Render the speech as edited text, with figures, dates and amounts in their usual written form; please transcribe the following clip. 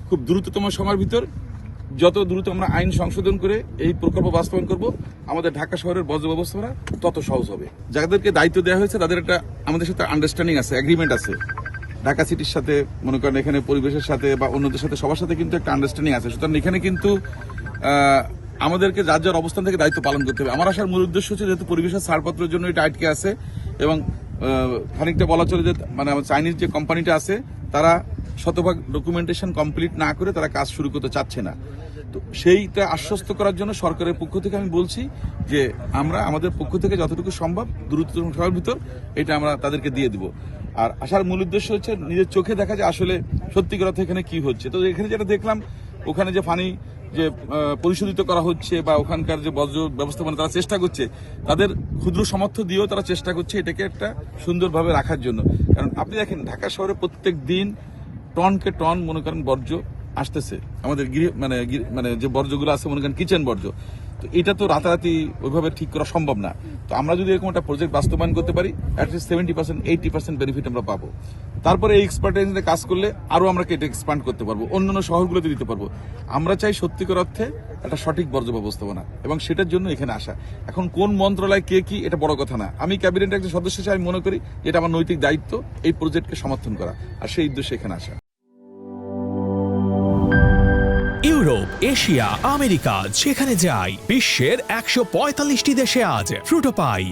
খুব দ্রুততম সময়ের ভিতর যত দ্রুত আমরা আইন সংশোধন করে এই প্রকল্প বাস্তবায়ন করব, আমাদের ঢাকা শহরের বর্জ্য ব্যবস্থাপনা তত সহজ হবে। যাদেরকে দায়িত্ব দেওয়া হয়েছে তাদের একটা আমাদের সাথে আন্ডারস্ট্যান্ডিং আছে, এগ্রিমেন্ট আছে। ঢাকা সিটির সাথে, মনে করেন এখানে পরিবেশের সাথে বা অন্যদের সাথে, সবার সাথে কিন্তু একটা আন্ডারস্ট্যান্ডিং আছে। সুতরাং এখানে কিন্তু আমাদেরকে যার যার অবস্থান থেকে দায়িত্ব পালন করতে হবে। আমার আসার মূল উদ্দেশ্য হচ্ছে যেহেতু পরিবেশের ছাড়পত্রের জন্য এটা আটকে আছে এবং খানিকটা বলা চলে যে মানে চাইনিজ যে কোম্পানিটা আছে তারা শতভাগ ডকুমেন্টেশন কমপ্লিট না করে তারা কাজ শুরু করতে চাচ্ছে না। তো সেইটা আশ্বস্ত করার জন্য সরকারের পক্ষ থেকে আমি বলছি যে আমরা আমাদের পক্ষ থেকে যতটুকু সম্ভব দ্রুততম সময়ের ভিতর এটা আমরা তাদেরকে দিয়ে দিব। আর আসার মূল উদ্দেশ্য হচ্ছে নিজের চোখে দেখা যে আসলে সত্যিকার অর্থে এখানে কি হচ্ছে। তো এখানে যেটা দেখলাম, ওখানে যে পানি যে পরিশোধিত করা হচ্ছে বা ওখানকার যে বর্জ্য ব্যবস্থাপনা তারা চেষ্টা করছে, তাদের ক্ষুদ্র সামর্থ্য দিয়েও তারা চেষ্টা করছে এটাকে একটা সুন্দরভাবে রাখার জন্য। কারণ আপনি দেখেন ঢাকা শহরে প্রত্যেক দিন টনকে টন মনে করেন বর্জ্য আসতেছে আমাদের মানে যে বর্জ্যগুলো আছে মনে করেন কিচেন বর্জ্য। তো এটা তো রাতারাতি ওইভাবে ঠিক করা সম্ভব না। তো আমরা যদি এরকম একটা প্রজেক্ট বাস্তবায়ন করতে পারি, অ্যাটলিস্ট 70% 80% বেনিফিট আমরা পাবো। তারপরে এই এক্সপার্টাইজে কাজ করলে আরো আমরা এটা এক্সপান্ড করতে পারবো, অন্যান্য শহরগুলোতে দিতে পারবো। আমরা চাই সত্যিকার অর্থে একটা সঠিক বর্জ্য ব্যবস্থাপনা এবং সেটার জন্য এখানে আসা। এখন কোন মন্ত্রণালয় কে কি এটা বড় কথা না। আমি ক্যাবিনেটের একজন সদস্য হিসেবে আমি মনে করি এটা আমার নৈতিক দায়িত্ব এই প্রজেক্টকে সমর্থন করা, আর সেই উদ্দেশ্যে এখানে আসা। ইউরোপ, এশিয়া, আমেরিকা যেখানে যাই, বিশ্বের 145টি দেশে আজ ফ্রুটো পাই।